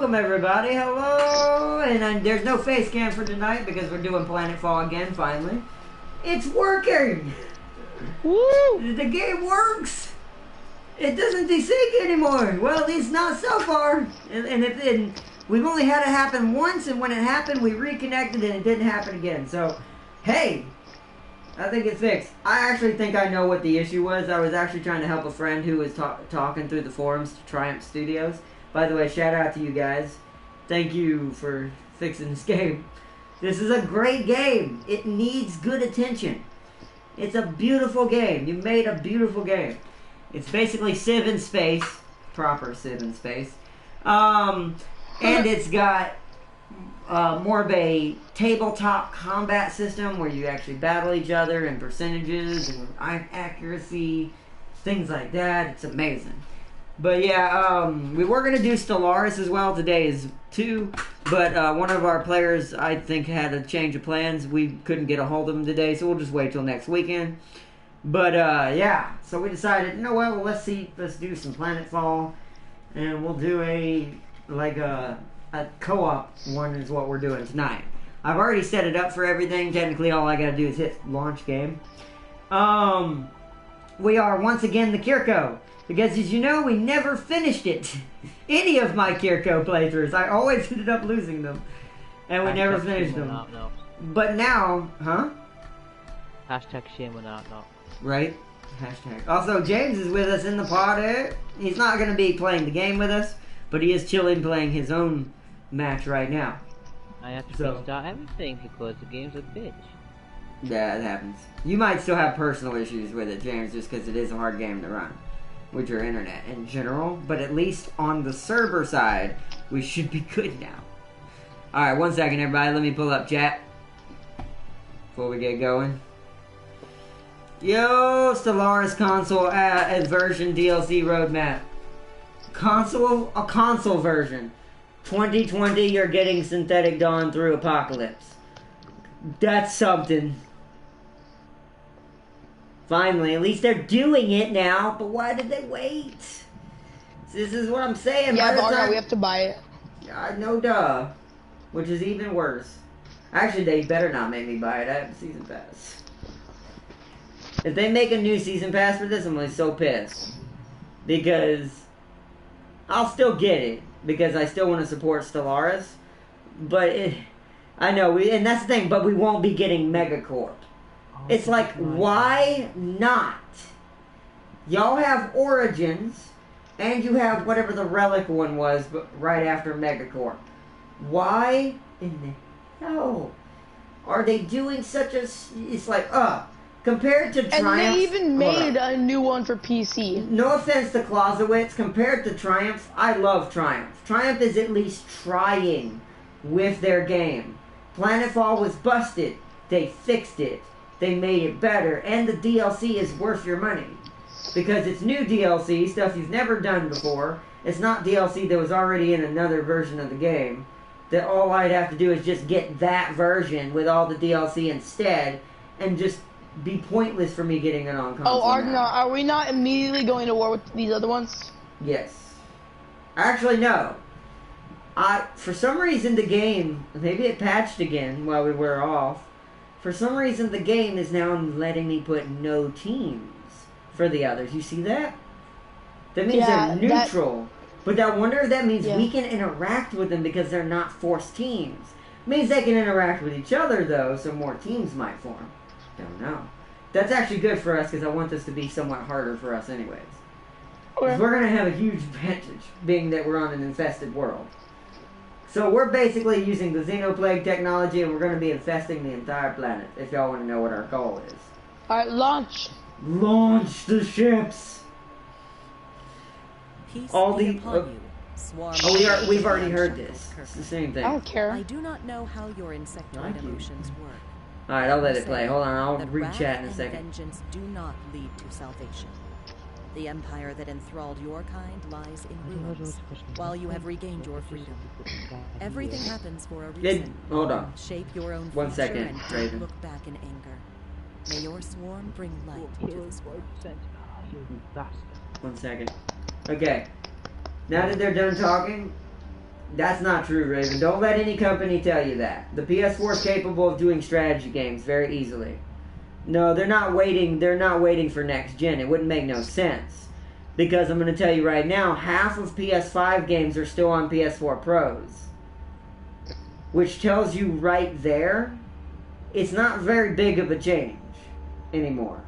welcome everybody. Hello, and there's no face cam for tonight because we're doing Planetfall again. Finally, it's working. Woo! The game works. It doesn't desync anymore. Well, at least not so far. And we've only had it happen once, and when it happened, we reconnected and it didn't happen again. So, hey, I think it's fixed. I actually think I know what the issue was. I was actually trying to help a friend who was talking through the forums to Triumph Studios. By the way, shout out to you guys. Thank you for fixing this game. This is a great game. It needs good attention. It's a beautiful game. You made a beautiful game. It's basically Civ in space. Proper Civ in space. And it's got more of a tabletop combat system where you actually battle each other and percentages and accuracy, things like that. It's amazing. But yeah, we were going to do Stellaris as well. Today is 2. But one of our players, I think, had a change of plans. We couldn't get a hold of him today, so we'll just wait till next weekend. But yeah, so we decided, you know what, well, let's do some Planetfall. And we'll do a co-op one is what we're doing tonight. I've already set it up for everything. Technically, all I got to do is hit launch game. We are once again the Kirko. Because, as you know, we never finished it. Any of my Kirko playthroughs. I always ended up losing them. And we never finished them. No. But now, huh? Hashtag shame on that, no. Right? Hashtag. Also, James is with us in the pod. He's not going to be playing the game with us. But he is chilling playing his own match right now. I have to restart everything because the game's a bitch. Yeah, it happens. You might still have personal issues with it, James, just because it is a hard game to run. With your internet in general, but at least on the server side, we should be good now. Alright, 1 second everybody, let me pull up chat before we get going. Yo, Stellaris console version DLC roadmap. A console version. 2020, you're getting Synthetic Dawn through Apocalypse. That's something. Finally, at least they're doing it now, but why did they wait? This is what I'm saying. Yeah, Barna, we have to buy it. No duh. Which is even worse. Actually, they better not make me buy it. I have a season pass. If they make a new season pass for this, I'm gonna be so pissed. Because I'll still get it. Because I still want to support Stellaris. But I know, and that's the thing, but we won't be getting Megacorp. It's like, why not? Y'all have Origins, and you have whatever the Relic one was, but right after Megacorp. Why in the hell are they doing such a... It's like, compared to Triumph... And they even made a new one for PC. No offense to Clausewitz, compared to Triumph, I love Triumph. Triumph is at least trying with their game. Planetfall was busted. They fixed it. They made it better, and the DLC is worth your money. Because it's new DLC, stuff you've never done before. It's not DLC that was already in another version of the game. That all I'd have to do is just get that version with all the DLC instead, and just be pointless for me getting it on console. Oh, are we not immediately going to war with these other ones? Yes. Actually, no. For some reason the game, maybe it patched again while we were off. For some reason, the game is now letting me put no teams for the others. You see that? That means they're neutral. But I wonder if that means we can interact with them because they're not forced teams. It means they can interact with each other, though, so more teams might form. Don't know. That's actually good for us because I want this to be somewhat harder for us anyways. Okay. We're going to have a huge advantage, being that we're on an infested world. So we're basically using the Xenoplague technology, and we're going to be infesting the entire planet, if y'all want to know what our goal is. Alright, launch! Launch the ships! All the... we've already heard this. It's the same thing. I don't care. I do not know how your insectoid emotions work. Alright, I'll let it play. Hold on, I'll read chat in a second. Vengeance do not lead to salvation. The empire that enthralled your kind lies in ruins, while you have regained your freedom. Everything happens for a reason. Hold on. Shape your own future 1 second, and Raven. look back in anger. May your swarm bring light to this world. 1 second. Okay. Now that they're done talking, That's not true, Raven. Don't let any company tell you that. The PS4 is capable of doing strategy games very easily. No, they're not waiting. They're not waiting for next gen. It wouldn't make no sense. Because I'm going to tell you right now, half of PS5 games are still on PS4 Pros. Which tells you right there, it's not very big of a change anymore.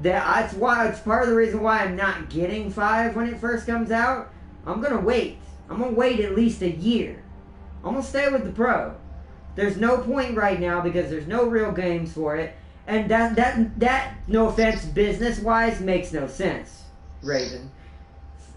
That's why, it's part of the reason why I'm not getting 5 when it first comes out. I'm going to wait. I'm going to wait at least a year. I'm going to stay with the Pro. There's no point right now because there's no real games for it. And that no offense, business-wise, makes no sense, Raven.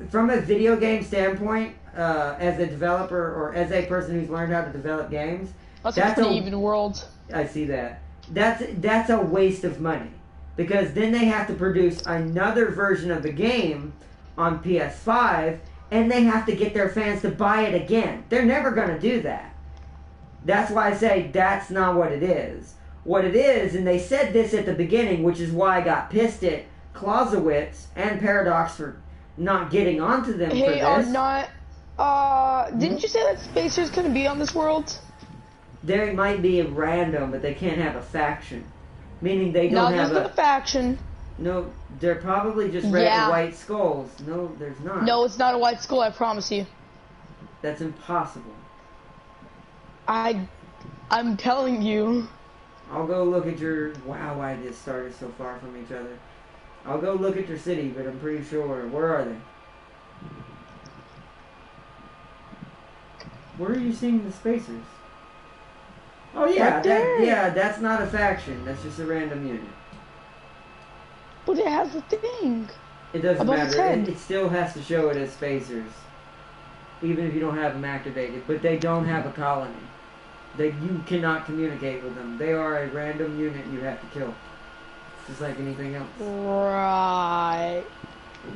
From a video game standpoint, as a developer or as a person who's learned how to develop games, That's a pretty even world. I see that. That's a waste of money. Because then they have to produce another version of the game on PS5, and they have to get their fans to buy it again. They're never going to do that. That's why I say that's not what it is. What it is, and they said this at the beginning, which is why I got pissed at Clausewitz and Paradox for not getting onto them for this. Didn't you say that Spacers couldn't be on this world? There might be a random, but they can't have a faction. Meaning they don't have a faction. No, they're probably just red and white skulls. No, there's not. No, it's not a white skull, I promise you. That's impossible. I'm telling you. I'll go look at your... Wow, I just started so far from each other. I'll go look at your city, but I'm pretty sure... Where are they? Where are you seeing the spacers? Oh yeah, right there. That's not a faction. That's just a random unit. But it has a thing. It doesn't above matter. its head. It still has to show it as spacers. Even if you don't have them activated. But they don't have a colony. You cannot communicate with them. They are a random unit you have to kill. Just like anything else. Right.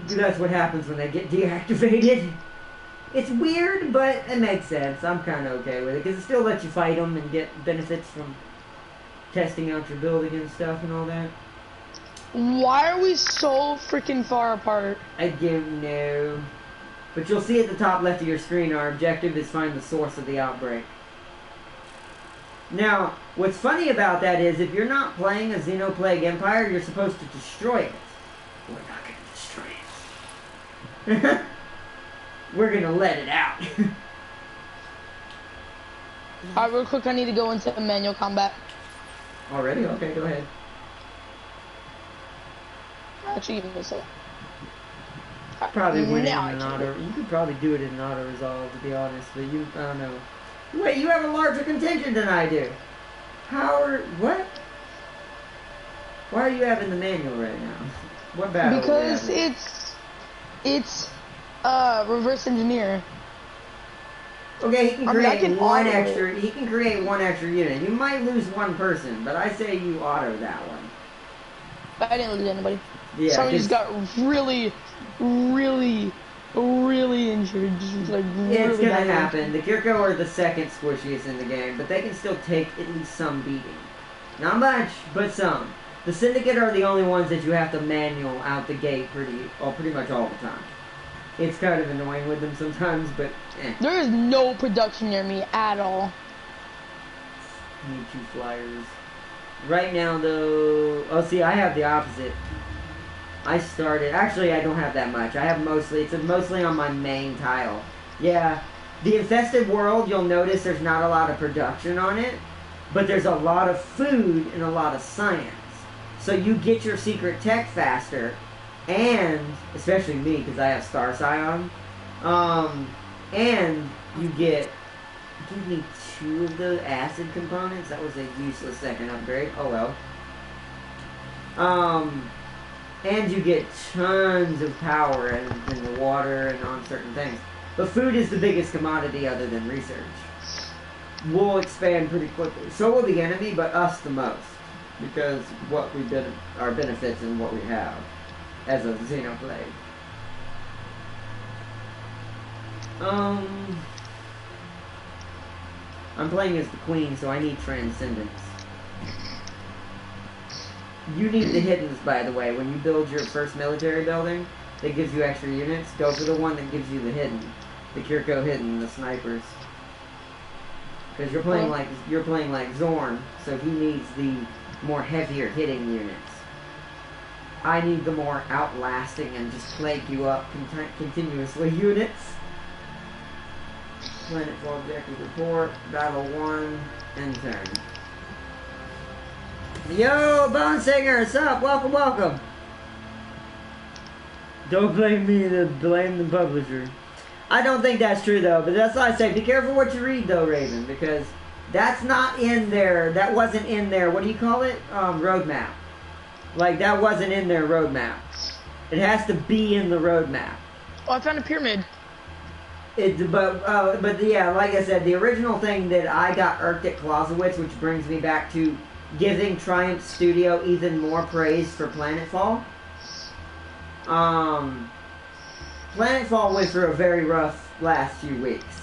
That's what happens when they get deactivated. It's weird, but it makes sense. I'm kind of okay with it. Because it still lets you fight them and get benefits from testing out your building and stuff and all that. Why are we so freaking far apart? I don't know. But you'll see at the top left of your screen, our objective is find the source of the outbreak. Now, what's funny about that is if you're not playing a Xenoplague Empire, you're supposed to destroy it. We're not going to destroy it. We're going to let it out. Alright, real quick, I need to go into manual combat. Already? Okay, go ahead. Actually, give me a second. Probably win it in Now an auto. You could probably do it in an auto resolve, to be honest. But I don't know. Wait, you have a larger contingent than I do. What? Why are you having the manual right now? What battle? Because it's reverse engineer. Okay, he can create one auto extra. He can create one extra unit. You might lose one person, but I say you auto that one. But I didn't lose anybody. Yeah, Somebody just got really injured. Just like it's really gonna bad. happen. The Kirko are the second squishiest in the game, but they can still take at least some beating. Not much, but some. The Syndicate are the only ones that you have to manual out the gate pretty much all the time. It's kind of annoying with them sometimes, but There is no production near me at all. Need 2 flyers. Right now, though... Oh, see, I have the opposite. Actually, I don't have that much. I have it's mostly on my main tile. Yeah, the Infested World, you'll notice there's not a lot of production on it, but there's a lot of food and a lot of science. So you get your secret tech faster, and, especially me, because I have Star Scion, and you give me 2 of the acid components. That was a useless second upgrade. Oh well. And you get tons of power in the water and on certain things. But food is the biggest commodity other than research. We'll expand pretty quickly. So will the enemy, but us the most. Because our benefits and what we have as a Xenoplague. I'm playing as the Queen, so I need Transcendence. You need the hiddens, by the way. When you build your first military building that gives you extra units, go for the one that gives you the hidden. The Kirko hitting the snipers. Because you're playing like Zorn, so he needs the more heavier hitting units. I need the more outlasting and just plague you up continuously units. Planetfall objective report, battle 1, end turn. Yo, Bone Singer, what's up? Welcome, welcome. Don't blame me, blame the publisher. I don't think that's true though, but that's why I say be careful what you read though, Raven, because that's not in there. That wasn't in there. What do you call it? Roadmap. Like that wasn't in their roadmap. It has to be in the roadmap. Oh, I found a pyramid. But yeah, like I said, the original thing that I got irked at Clausewitz, which brings me back to giving Triumph Studio even more praise for Planetfall. Planetfall went through a very rough last few weeks.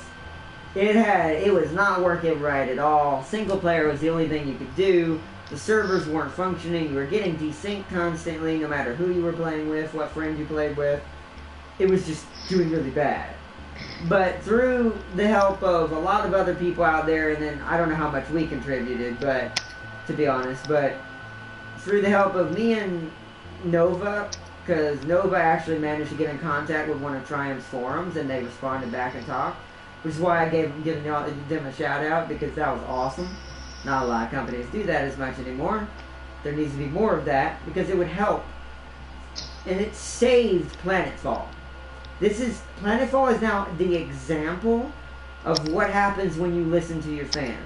It was not working right at all. Single player was the only thing you could do. The servers weren't functioning. You were getting desynced constantly, no matter who you were playing with, what friends you played with. It was just doing really bad. But through the help of a lot of other people out there, and then I don't know how much we contributed, but to be honest, but through the help of me and Nova, because Nova actually managed to get in contact with one of Triumph's forums, and they responded back and talked, which is why I gave them a shout out, because that was awesome. Not a lot of companies do that as much anymore. There needs to be more of that, because it would help. And it saved Planetfall. Planetfall is now the example of what happens when you listen to your fans.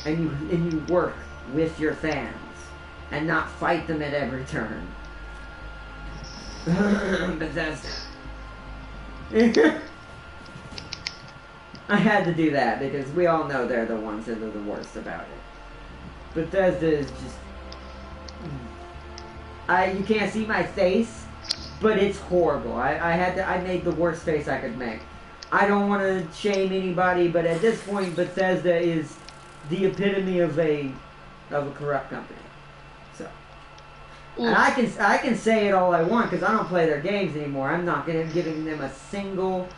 And you work with your fans. And not fight them at every turn. Bethesda. I had to do that because we all know they're the ones that are the worst about it. Bethesda is just... you can't see my face, but it's horrible. I made the worst face I could make. I don't want to shame anybody, but at this point, Bethesda is the epitome of a corrupt company. So, and I can say it all I want because I don't play their games anymore. I'm not giving them a single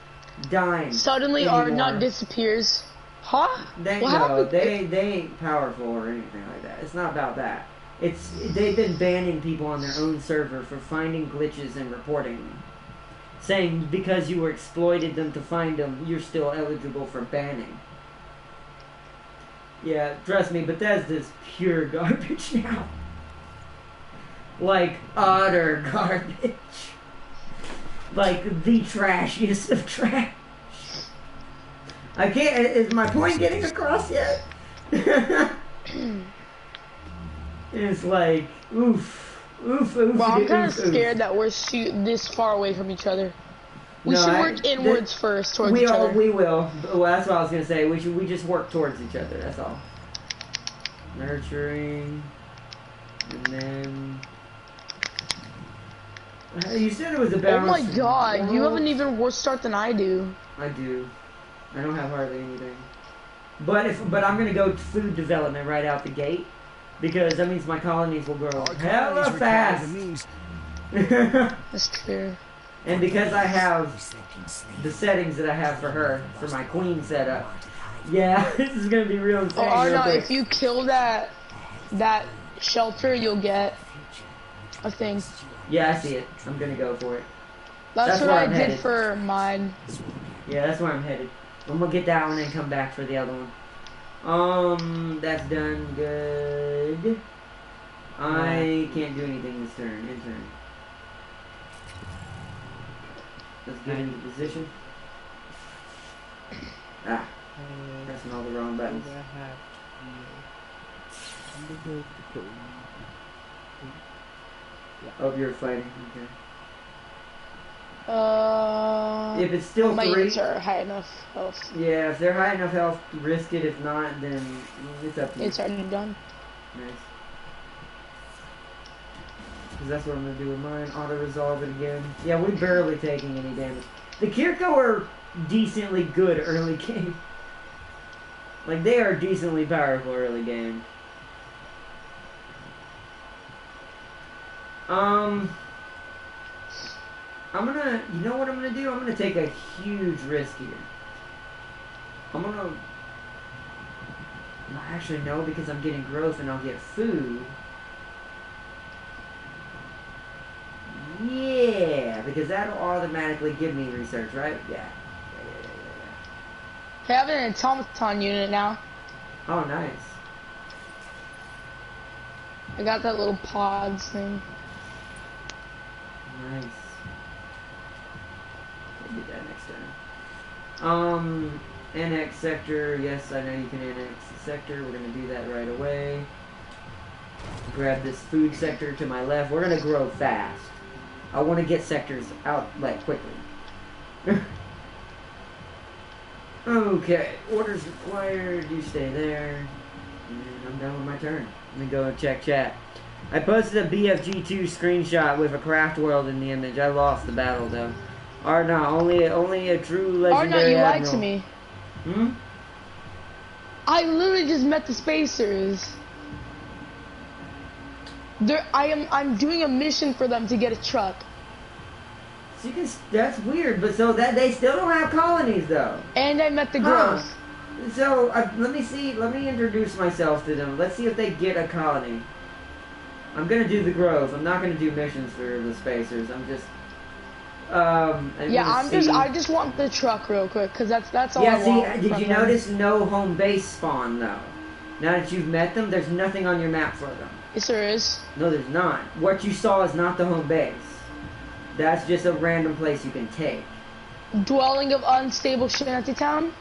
dime. Suddenly, anymore. Art disappears. Huh? They ain't powerful or anything like that. It's not about that. They've been banning people on their own server for finding glitches and reporting them, saying because you exploited them to find them, you're still eligible for banning. Yeah, trust me, Bethesda's pure garbage now. Like, utter garbage. Like, the trashiest of trash. I can't... Is my point getting across yet? It's like, oof. Oof, oof. Well, I'm kind of scared that we're this far away from each other. We should work inwards first towards each other. We will. Well, that's what I was going to say. We just work towards each other, that's all. Nurturing. And then... You said it was a balance. Oh my god, you have an even worse start than I do. I do. I don't have hardly anything. But I'm gonna go food development right out the gate. Because that means my colonies will grow hella fast. That's true. And because I have the settings that I have for her, for my queen setup. Yeah, this is gonna be real insane. Oh no, if you kill that shelter, you'll get a thing. Yeah, I see it. I'm gonna go for it. That's what I did for mine. Yeah, that's where I'm headed. I'm gonna get that one and come back for the other one. That's done. Good. I can't do anything this turn. End turn. Let's get into position. Ah. Pressing all the wrong buttons. Oh, you're fighting. Okay. If it's still my 3, units are high enough health. Yeah, if they're high enough health, risk it. If not, then it's up to you. It's already done. Nice. Because that's what I'm gonna do with mine. Auto resolve it again. Yeah, we're barely taking any damage. The Kirko are decently good early game. Like they are decently powerful early game. you know what I'm gonna do? I'm gonna take a huge risk here. Actually, no, because I'm getting growth and I'll get food. Yeah, because that'll automatically give me research, right? Yeah. I have an automaton unit now. Oh, nice. I got that little pods thing. Nice. I'll do that next time. Annex sector. Yes, I know you can annex the sector. We're gonna do that right away. Grab this food sector to my left. We're gonna grow fast. I want to get sectors out, like, quickly. Okay. Orders required. You stay there. And I'm done with my turn. Let me go and check chat. I posted a BFG2 screenshot with a craft world in the image. I lost the battle, though. Arna, only a true legendary Arna, you admiral. lied to me. Hmm? I literally just met the spacers. I'm doing a mission for them to get a truck. So that's weird, but so that they still don't have colonies, though. And I met the girls. So let me introduce myself to them. Let's see if they get a colony. I'm gonna do the growth. I'm not gonna do missions for the spacers. I'm just I just want the truck real quick, because that's all I want. Yeah, see, did you notice no home base spawn, though? Now that you've met them, there's nothing on your map for them. Yes, there is. No, there's not. What you saw is not the home base. That's just a random place you can take. Dwelling of unstable shantytown?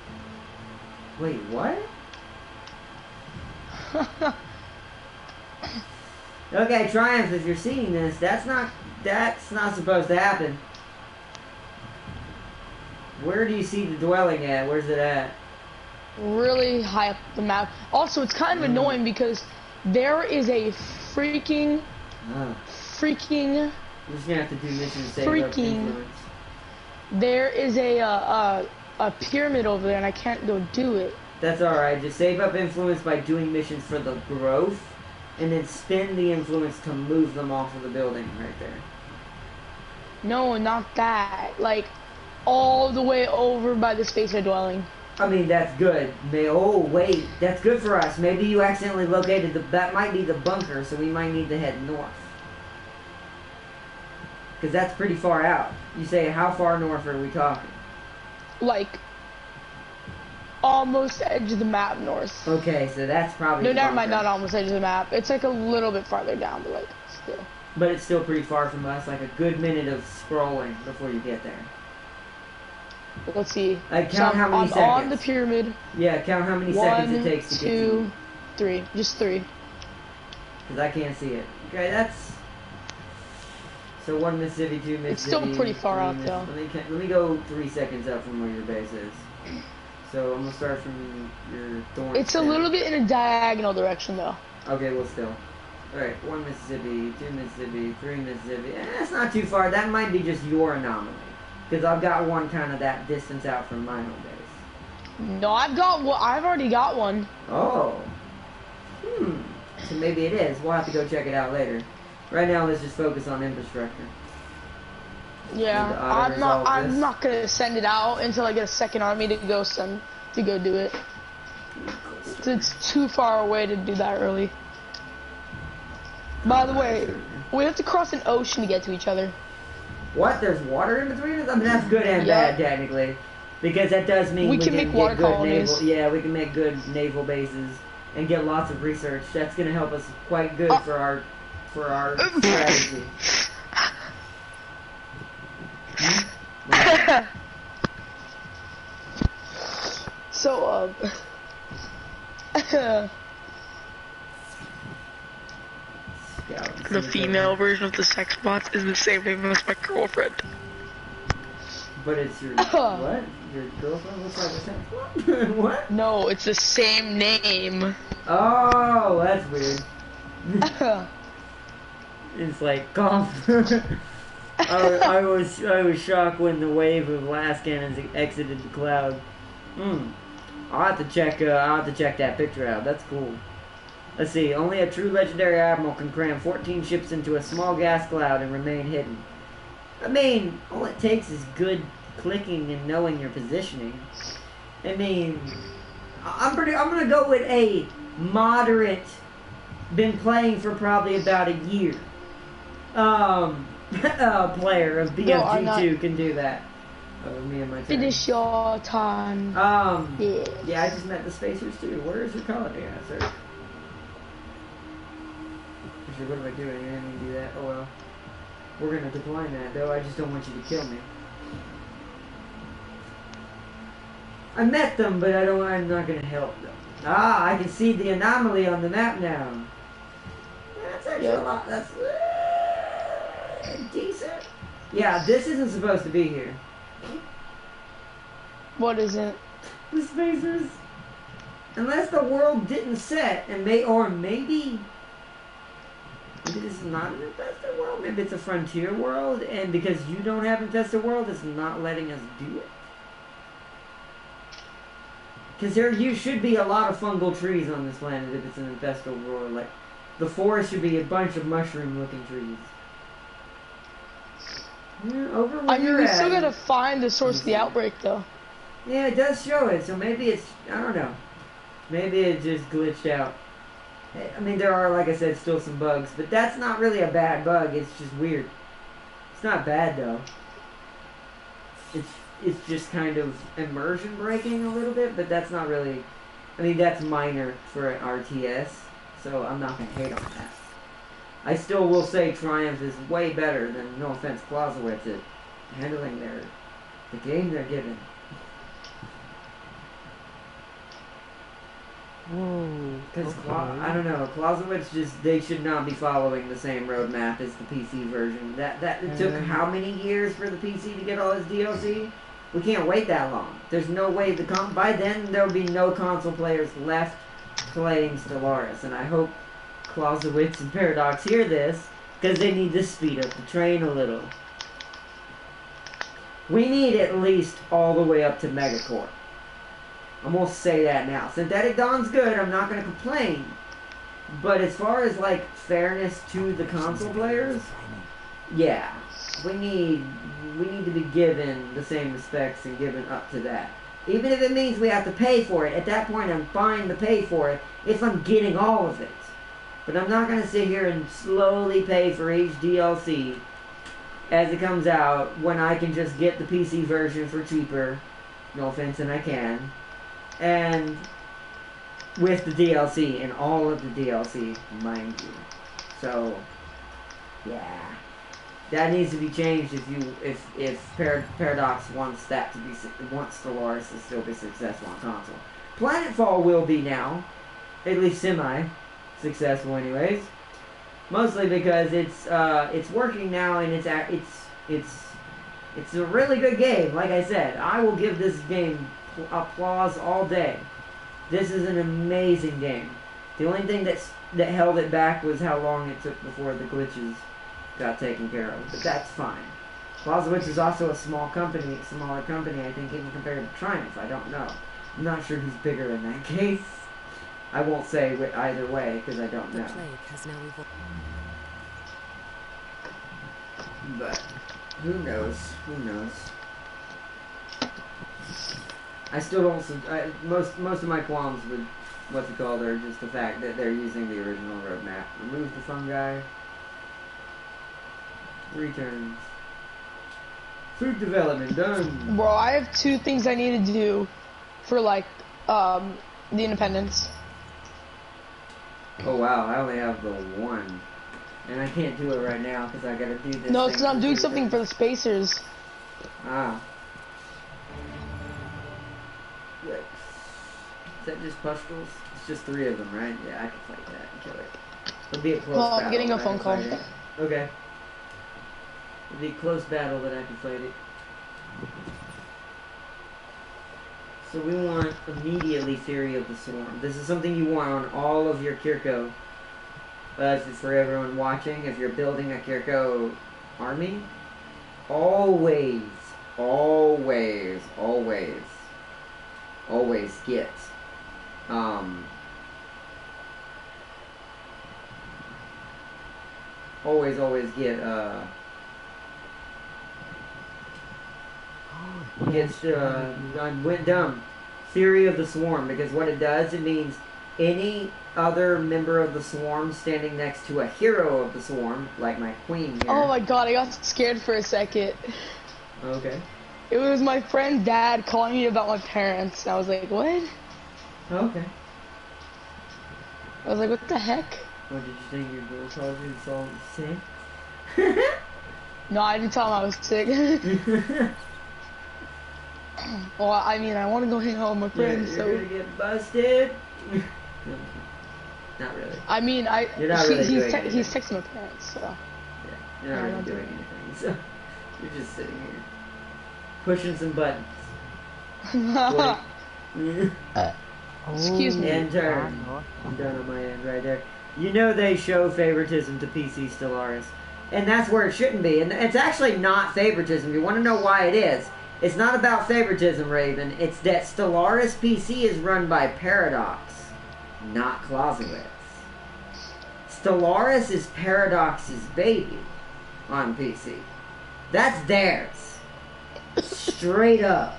Wait, what? Okay, Triumph, if you're seeing this, that's not supposed to happen. Where do you see the dwelling at? Where's it at? Really high up the map. Also, it's kind of annoying because there is a freaking We're just gonna have to do missions to save up influence. There is a pyramid over there, and I can't go do it. That's alright. Just save up influence by doing missions for the growth, and then spend the influence to move them off of the building right there. No, not that. Like, all the way over by the spacer dwelling. I mean, that's good. Oh, wait. That's good for us. Maybe you accidentally located that might be the bunker, so we might need to head north. Because that's pretty far out. You say, how far north are we talking? Like, almost edge of the map north. Okay, so that's probably No, never mind, not almost edge of the map. It's like a little bit farther down, but like, still. But it's still pretty far from us, like a good minute of scrolling before you get there. Let's see. Count how many seconds. On the pyramid. Yeah, count how many seconds it takes to get to 1, 2, 3. Just 3. Because I can't see it. Okay, that's... So 1 Mississippi, 2 Mississippi... It's still pretty far out, though. Let me go 3 seconds up from where your base is. So I'm going to start from your thorn. It's a little bit in a diagonal direction, though. Okay, well, still. Alright, 1 Mississippi, 2 Mississippi, 3 Mississippi. That's not too far. That might be just your anomaly. Because I've got one kind of that distance out from my home base. No, I've already got one. Oh. So maybe it is. We'll have to go check it out later. Right now, let's just focus on infrastructure. Yeah, I'm not gonna send it out until I get a second army to go do it. It's too far away to do that early. By the way, we have to cross an ocean to get to each other. What? There's water in between us? I mean, that's good and bad, technically. Because that does mean we can make water colonies. Yeah, we can make good naval bases and get lots of research. That's going to help us quite good for our strategy. So, the female version of the sex bots is the same name as my girlfriend. But it's your what? Your girlfriend looks like a sex bot? What? No, it's the same name. Oh, that's weird. It's like golf. I was shocked when the wave of blast cannons exited the cloud. I'll have to check that picture out. That's cool. Let's see. Only a true legendary admiral can cram 14 ships into a small gas cloud and remain hidden. I mean, all it takes is good clicking and knowing your positioning. I mean, I'm gonna go with a moderate, been playing for probably about a year. Player of BFG2 can do that. Oh, me and my turn. Finish your time. Yes. Yeah, I just met the spacers too. Where is your colony at, sir? Actually, what am I doing? I didn't mean to do that. Oh well. We're gonna decline that though. I just don't want you to kill me. I met them, but I'm not gonna help them. Ah, I can see the anomaly on the map now. That's actually a lot. That's decent. Yeah, this isn't supposed to be here. What is it? The spacers. Unless the world didn't set, and maybe this is not an infested world. Maybe it's a frontier world, and because you don't have infested world, it's not letting us do it. Because there should be a lot of fungal trees on this planet if it's an infested world. Like, the forest should be a bunch of mushroom-looking trees. Yeah, over where you're we at. still gotta find the source of the outbreak, though. Yeah, it does show it, so maybe it's, I don't know. Maybe it just glitched out. I mean, there are, like I said, still some bugs, but that's not really a bad bug, it's just weird. It's not bad, though. It's just kind of immersion breaking a little bit, but that's not really, I mean, that's minor for an RTS, so I'm not going to hate on that. I still will say Triumph is way better than, no offense, Clausewitz at handling the game they're given. Because, I don't know, Clausewitz they should not be following the same roadmap as the PC version. It took how many years for the PC to get all its DLC? We can't wait that long. There's no way by then there'll be no console players left playing Stellaris, and I hope Clausewitz and Paradox hear this, because they need to speed up the train a little. We need at least all the way up to Megacore. I'm going to say that now. Synthetic Dawn's good, I'm not going to complain. But as far as, like, fairness to the console players, yeah. We need to be given the same respects and given up to that. Even if it means we have to pay for it, at that point I'm fine to pay for it if I'm getting all of it. But I'm not going to sit here and slowly pay for each DLC as it comes out when I can just get the PC version for cheaper. No offense, and I can. And with the DLC, and all of the DLC, mind you. So, yeah. That needs to be changed if Paradox wants wants Stellaris to still be successful on console. Planetfall will be now, at least semi-successful, anyways. Mostly because it's working now, and it's a really good game. Like I said, I will give this game applause all day. This is an amazing game. The only thing that held it back was how long it took before the glitches got taken care of, but that's fine. Clausewitz is also a smaller company, I think, even compared to Triumph. I don't know. I'm not sure who's bigger in that case. I won't say either way, because I don't know. But, who knows? Who knows? I still don't, most of my qualms with what's it called are just the fact that they're using the original roadmap. Remove the fungi. Returns. Food development done. Bro, I have 2 things I need to do for like the independence. Oh wow, I only have the 1, and I can't do it right now because I gotta do this. No, because I'm doing something for the spacers. Ah. Wait. Is that just pustules? It's just 3 of them, right? Yeah, I can fight that and kill it. It'll be a close battle. I'm getting a phone call. Okay. It'll be a close battle, but I can fight it. So we want immediately Theory of the Swarm. This is something you want on all of your Kirko. For everyone watching, if you're building a Kirko army, always get always get gets went dumb. Theory of the swarm, because what it does, it means any other member of the swarm standing next to a hero of the swarm, like my queen here. Oh my god, I got scared for a second. Okay. It was my friend's dad calling me about my parents. I was like, what? Okay. I was like, what the heck? What did you think your girl called you? It's all sick? No, I didn't tell him I was sick. Well, I mean, I want to go hang out with my friends, you're so... You're gonna get busted? Not really. I mean, You're not really he's texting my parents, so... Yeah, you're not really doing anything, so... You're just sitting here. Pushing some buttons. Excuse me. End turn. I'm done on my end right there. You know they show favoritism to PC Stellaris. And that's where it shouldn't be. And it's actually not favoritism. You want to know why it is? It's not about favoritism, Raven. It's that Stellaris PC is run by Paradox, not Clausewitz. Stellaris is Paradox's baby on PC. That's theirs. Straight up.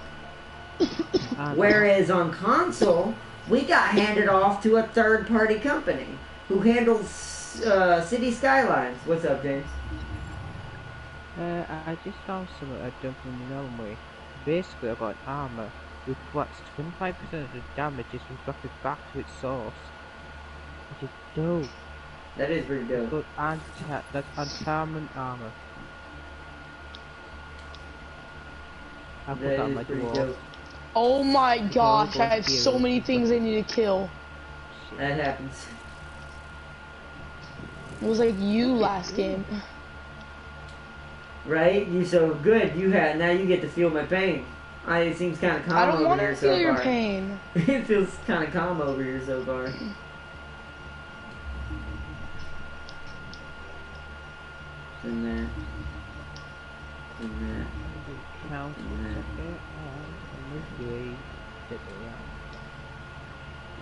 Whereas on console, we got handed off to a third-party company who handles City Skylines. What's up, James? I just found something I don't really know me. Basically, I got armor with what's 25% of the damage is reflected back to its source. Which is dope. That is pretty dope. But that's anti-armor armor. I put that on my door. Oh my gosh, I have so many things I need to kill. That happens. It was like you last game. Right? You so good. Now you get to feel my pain. It seems kind of calm I don't over want here to so feel your far. pain. It feels kind of calm over here so far. And that. And that. Count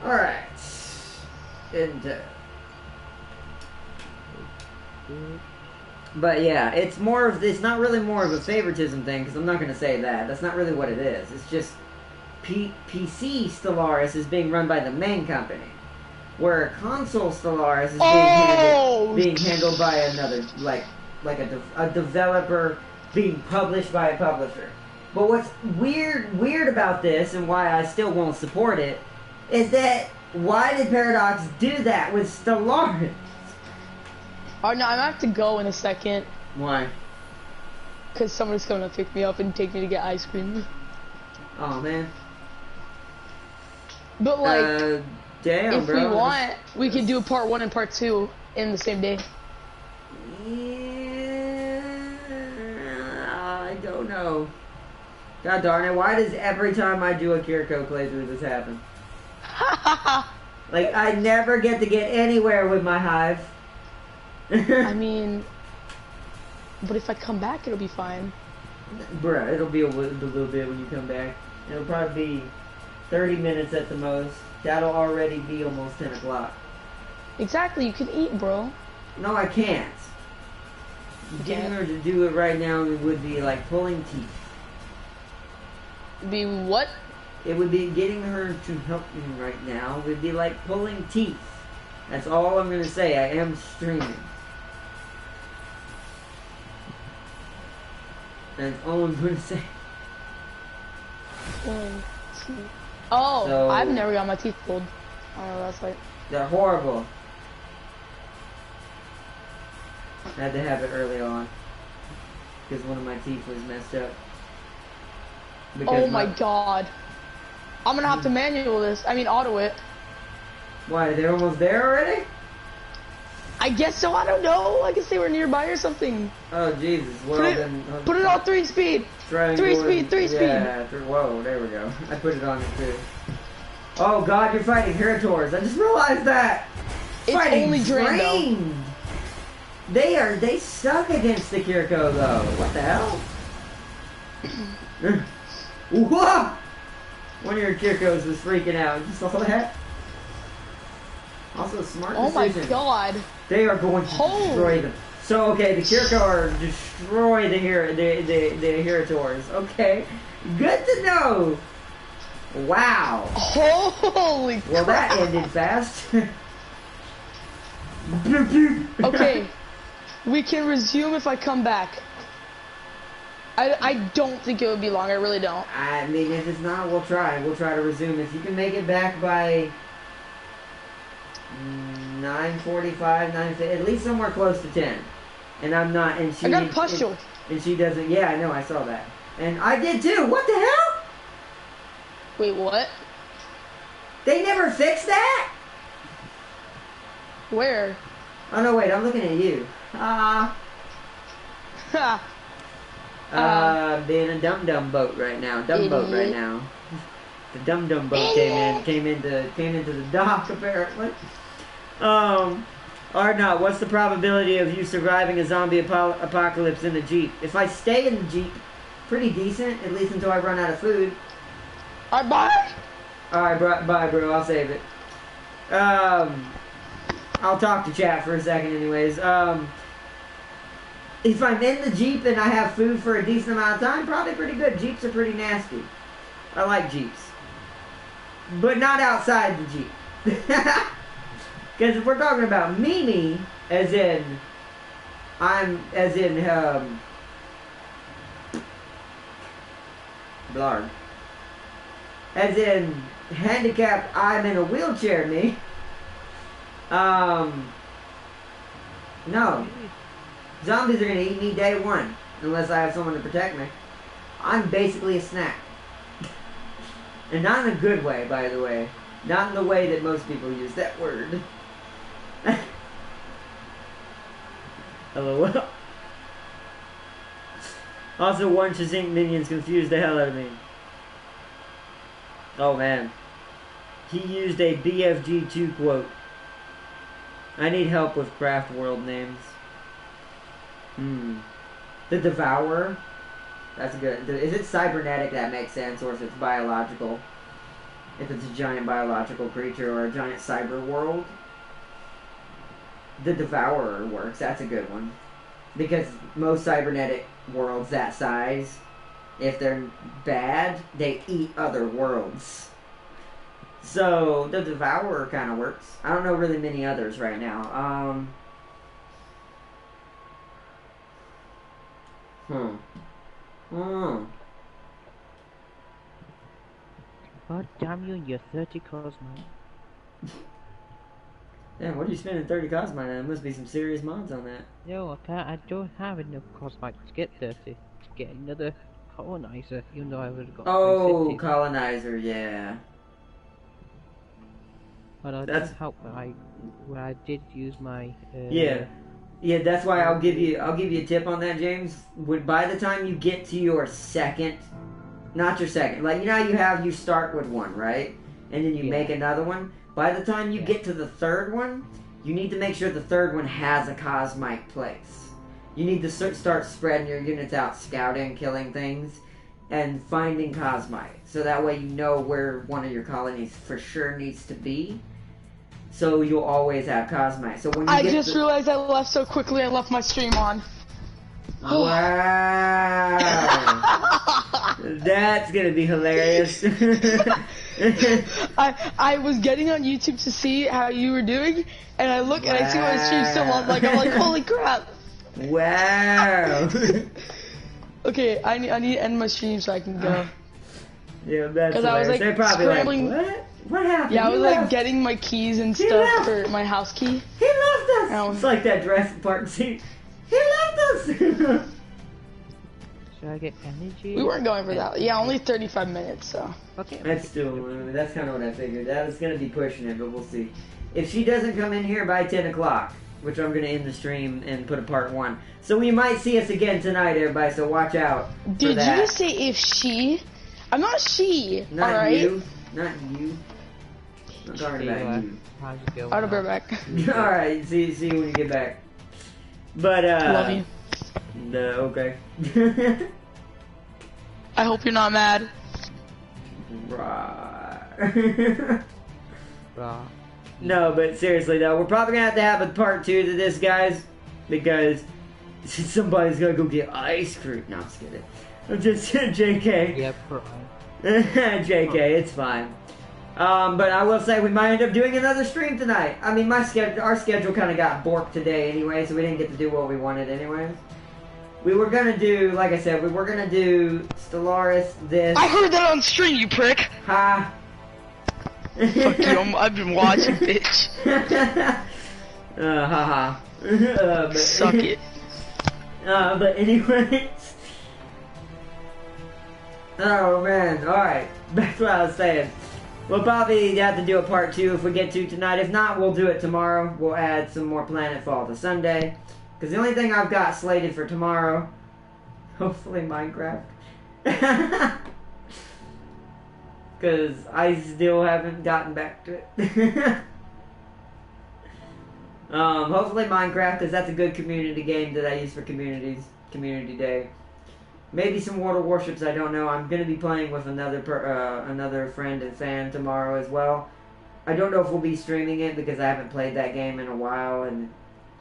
Alright. And but yeah, it's not really more of a favoritism thing, because I'm not going to say that. That's not really what it is. It's just PC Stellaris is being run by the main company, where console Stellaris is being handled by another, like a developer being published by a publisher. But what's weird about this, and why I still won't support it, is that why did Paradox do that with Stellaris? Oh no, I'm gonna have to go in a second. Why? Because somebody's coming to pick me up and take me to get ice cream. Oh man. But like, damn, if bro. we want, we could do part 1 and part 2 in the same day. Yeah, I don't know. God darn it, why does every time I do a Kiriko playthrough this happen? Like, I never get to get anywhere with my Hive. I mean, but if I come back, it'll be fine. Bruh, it'll be a little bit when you come back. It'll probably be 30 minutes at the most. That'll already be almost 10 o'clock. Exactly, you can eat, bro. No, I can't. Getting her to do it right now would be like pulling teeth. Be what? It would be getting her to help me right now would be like pulling teeth. That's all I'm gonna say. I am streaming. That's all I'm gonna say. Oh, So, I've never got my teeth pulled. I don't know, that's like... They're horrible. I had to have it early on. Because one of my teeth was messed up. Oh my god. I'm gonna have to manual this. I mean, auto it. Why, they're almost there already? I guess so, I don't know. I guess they were nearby or something. Oh, Jesus. Well, put it on 3 speed. 3 speed, 3 speed. Yeah, whoa, there we go. I put it on it too. Oh god, you're fighting Heritors. I just realized that. It's fighting only drained. They suck against the Kiriko though. What the hell? Whoa! One of your Kirkos was freaking out. You saw that? Also, smart decision. Oh my god. They are going to destroy them. So, okay, the Kiriko are destroy the Heritors. Okay. Good to know. Wow. Holy crap. Well, that ended fast. Okay. We can resume if I come back. I don't think it would be long. I really don't. I mean, if it's not, we'll try. We'll try to resume. If you can make it back by 9:45, 9:50, at least somewhere close to 10. And I'm not, and she... I got a pustule. And she doesn't, yeah, I know, I saw that. And I did too. What the hell? Wait, what? They never fixed that? Where? Oh, no, wait, I'm looking at you. Being a dum-dum boat right now. Dumb boat right now. The dum-dum boat came into the dock, apparently. Ardnot, what's the probability of you surviving a zombie apocalypse in the Jeep? If I stay in the Jeep, pretty decent, at least until I run out of food. Alright, bye! Alright, bye, bro, I'll save it. I'll talk to chat for a second anyways. If I'm in the Jeep and I have food for a decent amount of time, probably pretty good. Jeeps are pretty nasty. I like Jeeps. But not outside the Jeep. Because if we're talking about Mimi, as in Blarg. As in, handicapped, I'm in a wheelchair, me. No. Zombies are gonna eat me day one, unless I have someone to protect me. I'm basically a snack. And not in a good way, by the way. Not in the way that most people use that word. LOL. Also, one Shazink minions confused the hell out of me. Oh man. He used a BFG2 quote. I need help with craft world names. The Devourer. That's good. Is it cybernetic? That makes sense. Or if it's biological. If it's a giant biological creature or a giant cyber world. The Devourer works. That's a good one. Because most cybernetic worlds that size, if they're bad, they eat other worlds. So, the Devourer kind of works. I don't know really many others right now. God damn you and your 30 cosmite. Damn, what are you spending 30 cosmite on? There must be some serious mods on that. No, I don't have enough cosmite to get 30. To get another colonizer, even though I would have got 350. Colonizer, yeah. But that's help when I did use my Yeah, that's why I'll give you a tip on that, James. By the time you get to your second, not your second, like you know how you start with one, right? And then you make another one. By the time you get to the third one, you need to make sure the third one has a cosmite place. You need to start spreading your units out, scouting, killing things, and finding cosmite. So that way you know where one of your colonies for sure needs to be. So you'll always have cosmite. So when you realized I left so quickly. I left my stream on. Wow, that's gonna be hilarious. I was getting on YouTube to see how you were doing, and I look and I see my stream still on. I'm like, holy crap! Wow. Okay, I need to end my stream so I can go. Yeah, that's hilarious. I was like they're probably scrambling. Like, what happened? Yeah, I was like getting my keys and stuff for my house key. He left us! It's like that Jurassic Park scene. He left us! Should I get energy? We weren't going for that. Yeah, only 35 minutes, so. Okay. That's that's kind of what I figured. That was going to be pushing it, but we'll see. If she doesn't come in here by 10 o'clock, which I'm going to end the stream and put a part 1. So we might see us again tonight, everybody, so watch out. Did you just say if she? I'm not she, not alright? You. Not you. I'm talking about you. I'll be right back. Alright, see you when you get back. But, love you. No, okay. I hope you're not mad. Right. No, but seriously though, we're probably gonna have a part 2 to this, guys, because somebody's gonna go get ice cream. No, I'm just kidding. Just JK. Yeah, JK, it's fine. But I will say we might end up doing another stream tonight. I mean, our schedule kind of got borked today anyway, so we didn't get to do what we wanted anyways. We were gonna do, like I said, we were gonna do Stellaris, this. I heard that on stream, you prick! Ha! Fuck you, I've been watching, bitch. Haha. Suck it. But anyways. Oh man, alright. That's what I was saying. We'll probably have to do a part 2 if we get to tonight. If not, we'll do it tomorrow. We'll add some more Planetfall to Sunday. Because the only thing I've got slated for tomorrow, hopefully Minecraft. Because I still haven't gotten back to it. Hopefully Minecraft, because that's a good community game that I use for Community Day. Maybe some World of Warships, I don't know. I'm going to be playing with another friend and fan tomorrow as well. I don't know if we'll be streaming it because I haven't played that game in a while and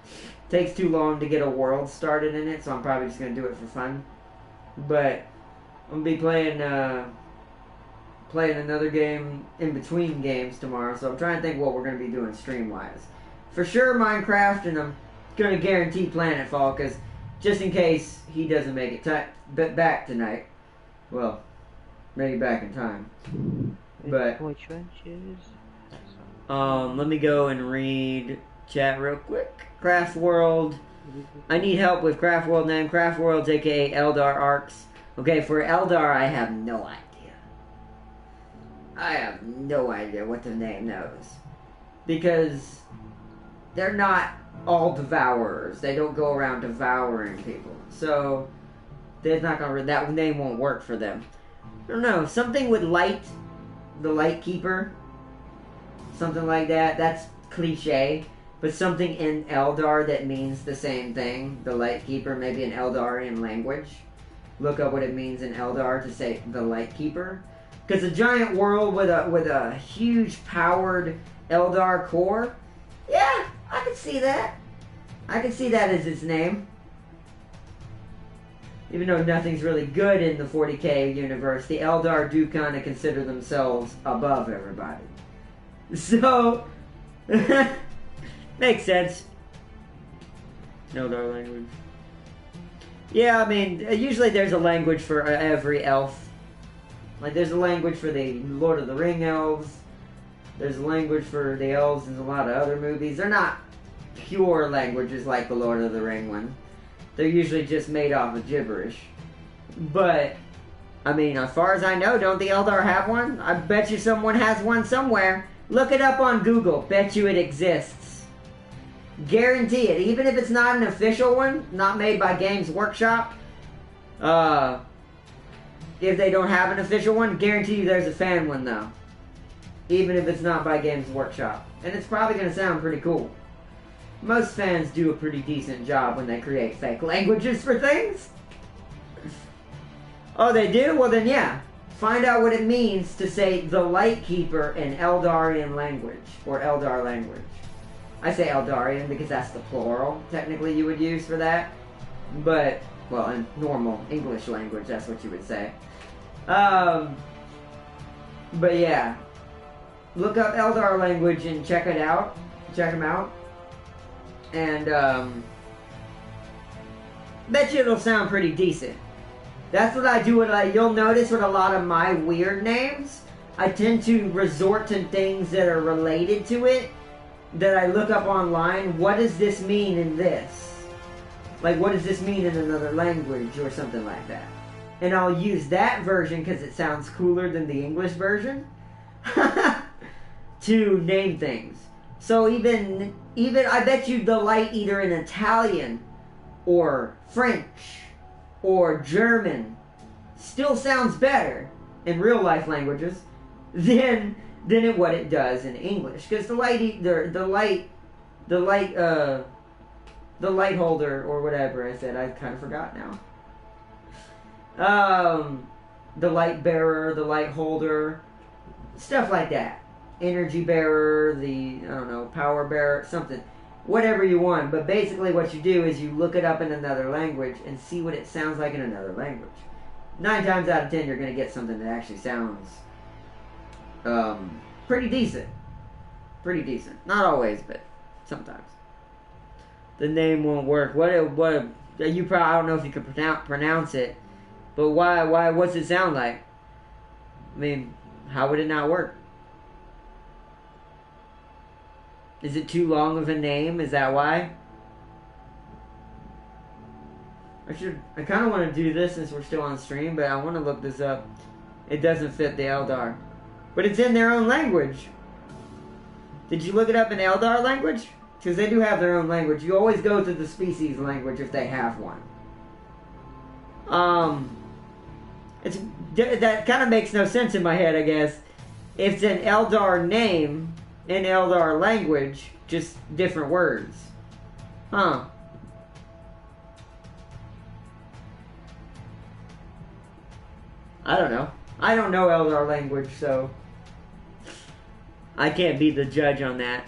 it takes too long to get a world started in it, so I'm probably just going to do it for fun. But I'm going to be playing another game in between games tomorrow, so I'm trying to think what we're going to be doing stream-wise. For sure Minecraft, and I'm going to guarantee Planetfall, because just in case he doesn't make it back tonight. Well, maybe back in time. But let me go and read chat real quick. Craft World. I need help with Craft World name. Craft World, aka Eldar Arcs. Okay, for Eldar, I have no idea. I have no idea what the name knows. Because they're not all devourers. They don't go around devouring people. So there's not gonna that name won't work for them. I don't know. Something with light, the Light Keeper, something like that. That's cliche, but something in Eldar that means the same thing. The Light Keeper, maybe an Eldarian language. Look up what it means in Eldar to say the Light Keeper, because a giant world with a huge powered Eldar core. Yeah, I can see that. I can see that as its name. Even though nothing's really good in the 40k universe, the Eldar do kind of consider themselves above everybody. So, makes sense. Eldar language. Yeah, I mean, usually there's a language for every elf. Like, there's a language for the Lord of the Ring elves. There's a language for the elves in a lot of other movies. They're not pure languages like the Lord of the Ring one. They're usually just made off of gibberish. But, I mean, as far as I know, don't the Eldar have one? I bet you someone has one somewhere. Look it up on Google. Bet you it exists. Guarantee it. Even if it's not an official one, not made by Games Workshop, if they don't have an official one, guarantee you there's a fan one, though. Even if it's not by Games Workshop. And it's probably going to sound pretty cool. Most fans do a pretty decent job when they create fake languages for things. Oh, they do? Well then, yeah. Find out what it means to say the Light Keeper in Eldarian language. Or Eldar language. I say Eldarian because that's the plural, technically, you would use for that. But, well, in normal English language, that's what you would say. But yeah. Look up Eldar language and check it out. Check them out. And, bet you it'll sound pretty decent. That's what I do. You'll notice with a lot of my weird names, I tend to resort to things that are related to it, that I look up online. What does this mean in this? Like, what does this mean in another language or something like that? And I'll use that version because it sounds cooler than the English version to name things. So even I bet you the light either in Italian or French or German still sounds better in real life languages than what it does in English. Because the light holder or whatever I said, I kind of forgot now. The light bearer, the light holder, stuff like that. Energy bearer, I don't know, power bearer, something. Whatever you want. But basically what you do is you look it up in another language and see what it sounds like in another language. 9 times out of 10 you're going to get something that actually sounds pretty decent. Pretty decent. Not always, but sometimes. The name won't work. What you probably, I don't know if you can pronounce it, but why what's it sound like? I mean, how would it not work? Is it too long of a name? Is that why? I kind of want to do this since we're still on stream, but I want to look this up. It doesn't fit the Eldar. But it's in their own language. Did you look it up in Eldar language? Because they do have their own language. You always go to the species language if they have one. That kind of makes no sense in my head, I guess. It's an Eldar name in Eldar language, just different words. Huh. I don't know. I don't know Eldar language, so I can't be the judge on that.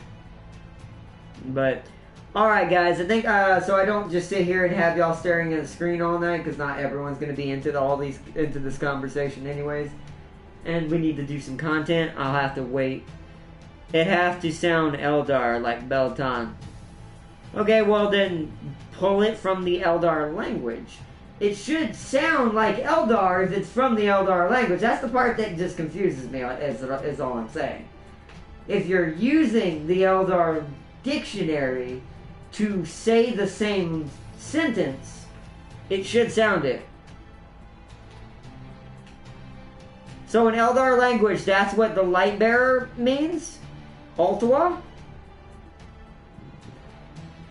But, alright guys, I think, so I don't just sit here and have y'all staring at the screen all night, because not everyone's going to be into this conversation anyways. And we need to do some content. I'll have to wait. It has to sound Eldar, like Beltan. Okay, well then, pull it from the Eldar language. It should sound like Eldar if it's from the Eldar language. That's the part that just confuses me, is all I'm saying. If you're using the Eldar dictionary to say the same sentence, it should sound it. So in Eldar language, that's what the light bearer means? Altua?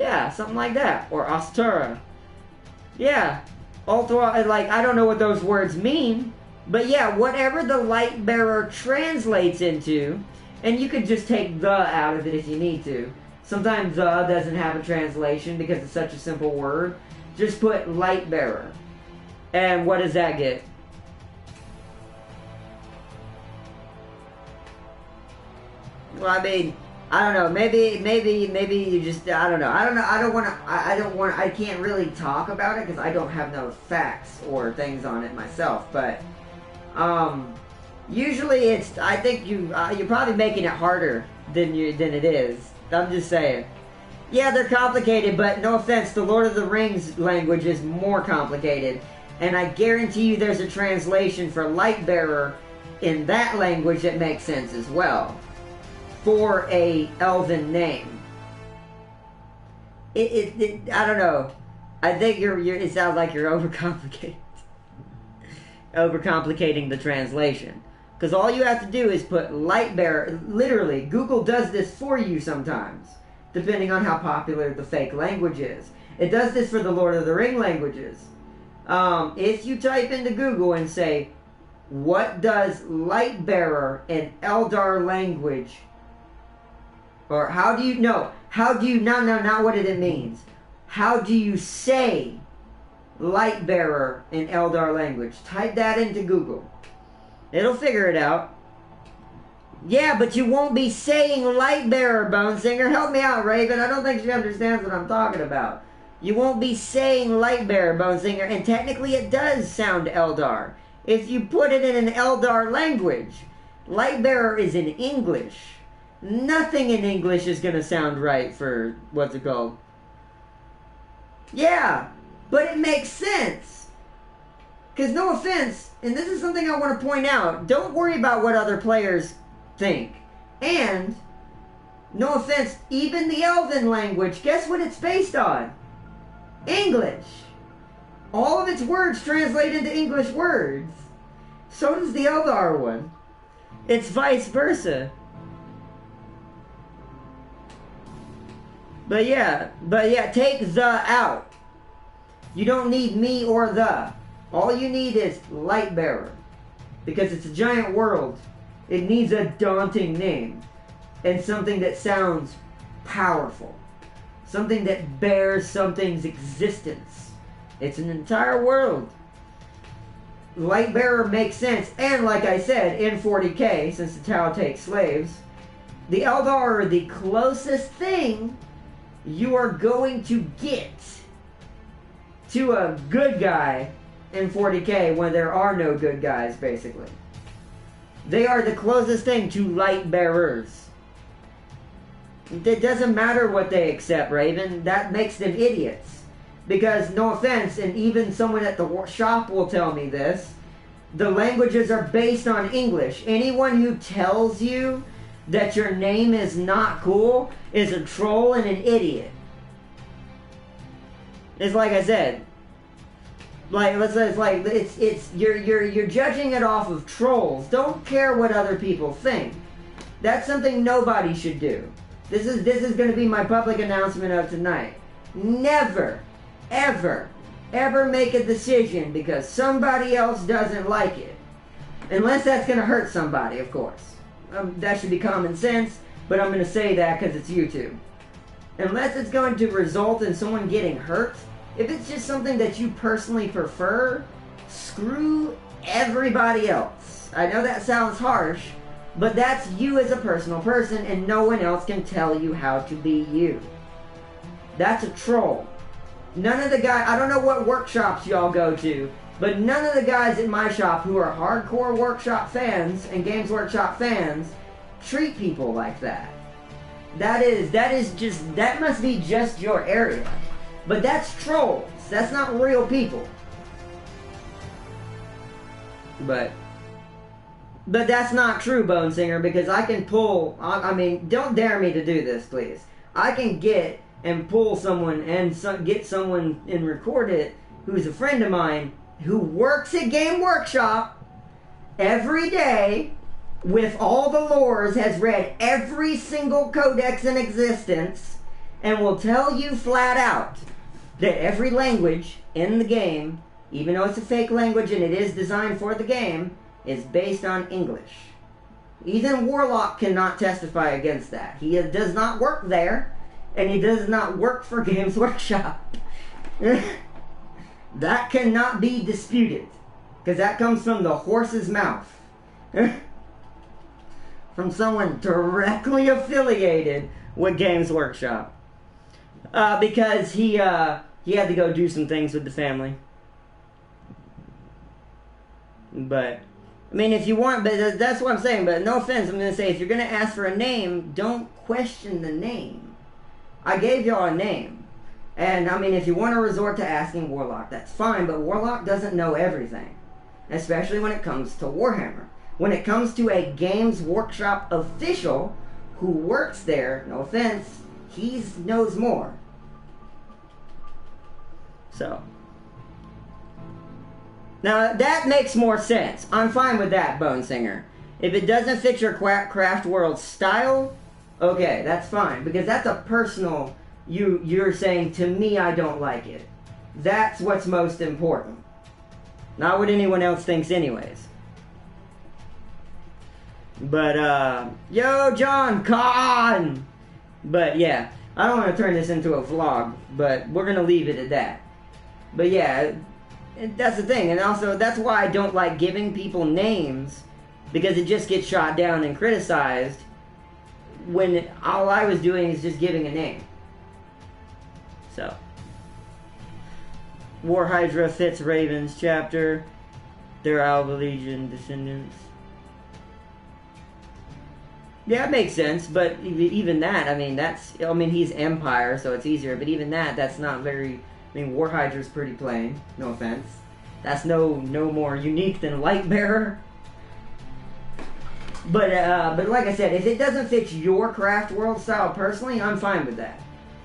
Yeah, something like that. Or Astura. Yeah. Altua, like, I don't know what those words mean, but yeah, whatever the light bearer translates into, and you could just take the out of it if you need to. Sometimes the doesn't have a translation because it's such a simple word. Just put light bearer. And what does that get? Well, I mean, I don't know. Maybe you just, I don't know. I can't really talk about it because I don't have no facts or things on it myself. But usually I think you're probably making it harder than it is. I'm just saying. Yeah, they're complicated, but no offense, the Lord of the Rings language is more complicated. And I guarantee you there's a translation for light bearer in that language that makes sense as well. For a elven name. I don't know. I think it sounds like you're overcomplicating the translation. Because all you have to do is put light bearer. Literally, Google does this for you sometimes, depending on how popular the fake language is. It does this for the Lord of the Ring languages. If you type into Google and say, what does light bearer in Eldar language, or not what it means. How do you say light bearer in Eldar language? Type that into Google. It'll figure it out. Yeah, but you won't be saying light bearer, Bone Singer. Help me out, Raven. I don't think she understands what I'm talking about. You won't be saying light bearer, Bone Singer, and technically it does sound Eldar. If you put it in an Eldar language, light bearer is in English. Nothing in English is going to sound right for, what's it called? Yeah, but it makes sense. Because no offense, and this is something I want to point out, don't worry about what other players think. And, no offense, even the Elven language, guess what it's based on? English. All of its words translate into English words. So does the Eldar one. It's vice versa. But yeah, take the out. You don't need me or the. All you need is light bearer. Because it's a giant world. It needs a daunting name. And something that sounds powerful. Something that bears something's existence. It's an entire world. Light bearer makes sense. And like I said, in 40k, since the Tau takes slaves, the Eldar are the closest thing you are going to get to a good guy in 40k when there are no good guys, basically. They are the closest thing to light bearers. It doesn't matter what they accept, Raven. That makes them idiots. Because, no offense, and even someone at the shop will tell me this, the languages are based on English. Anyone who tells you that your name is not cool is a troll and an idiot. It's like I said. Like, let's say you're judging it off of trolls. Don't care what other people think. That's something nobody should do. This is going to be my public announcement of tonight. Never, ever make a decision because somebody else doesn't like it. Unless that's going to hurt somebody, of course. That should be common sense, but I'm going to say that because it's YouTube. Unless it's going to result in someone getting hurt, if it's just something that you personally prefer, screw everybody else. I know that sounds harsh, but that's you as a personal person, and no one else can tell you how to be you. That's a troll. None of the guys, I don't know what workshops y'all go to, but none of the guys in my shop who are hardcore workshop fans and Games Workshop fans treat people like that. That must be just your area. But that's trolls. That's not real people. But that's not true, Bone Singer, because I can pull, I mean, don't dare me to do this, please. I can get and pull someone and get someone and record it who's a friend of mine who works at Game Workshop every day with all the lores, has read every single codex in existence, and will tell you flat out that every language in the game, even though it's a fake language and it is designed for the game, is based on English. Even Warlock cannot testify against that. He does not work there, and he does not work for Games Workshop. That cannot be disputed, because that comes from the horse's mouth. From someone directly affiliated with Games Workshop. Because he had to go do some things with the family. But, I mean, if you want, but that's what I'm saying, but no offense, I'm going to say, if you're going to ask for a name, don't question the name. I gave y'all a name. And, I mean, if you want to resort to asking Warlock, that's fine, but Warlock doesn't know everything. Especially when it comes to Warhammer. When it comes to a Games Workshop official who works there, no offense, he knows more. So. Now, that makes more sense. I'm fine with that, Bone Singer. If it doesn't fit your craft world style, okay, that's fine. Because that's a personal, you're saying, to me, I don't like it. That's what's most important. Not what anyone else thinks anyways. But, yo, John Con! But, yeah, I don't want to turn this into a vlog, but we're going to leave it at that. But, yeah, that's the thing, and also, that's why I don't like giving people names, because it just gets shot down and criticized, when all I was doing is just giving a name. So. War Hydra fits Ravens chapter. They're Alba Legion descendants. Yeah, it makes sense, but even that, I mean, he's Empire, so it's easier, but even that's not very, I mean, War Hydra's pretty plain, no offense. That's no more unique than Lightbearer. But like I said, if it doesn't fit your craft world style personally, I'm fine with that.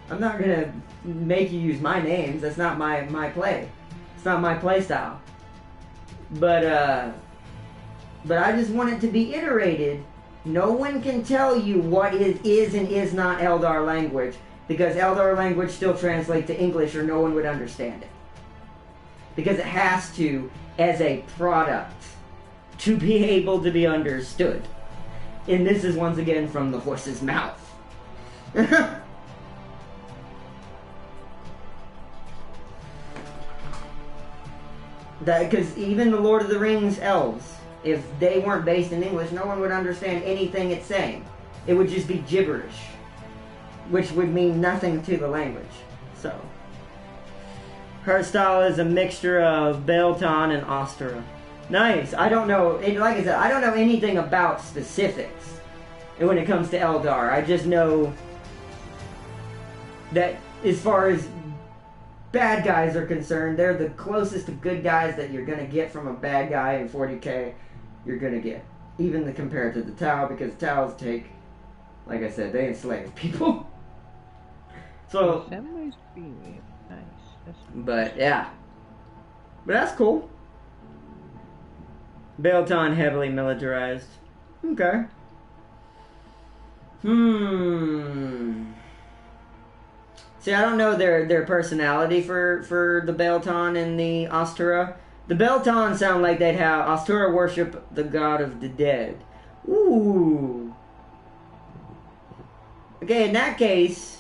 I'm not gonna make you use my names, that's not my play. It's not my play style. But I just want it to be iterated. No one can tell you what is and is not Eldar language, because Eldar language still translates to English or no one would understand it. Because it has to, as a product, to be able to be understood. And this is once again from the horse's mouth. Because even the Lord of the Rings elves, if they weren't based in English, no one would understand anything it's saying. It would just be gibberish, which would mean nothing to the language. So, Her style is a mixture of Belton and Ostera. Nice. I don't know, like I said, I don't know anything about specifics when it comes to Eldar. I just know that as far as bad guys are concerned, they're the closest to good guys that you're going to get from a bad guy in 40k you're going to get. Even compared to the Tau, because Taus take, like I said, they enslave people. So, nice. But yeah. But that's cool. Belton heavily militarized. Okay. See, I don't know their personality for the Belton and the Ostera. The Belton sound like they'd have Ostera worship the god of the dead. Ooh. Okay, in that case.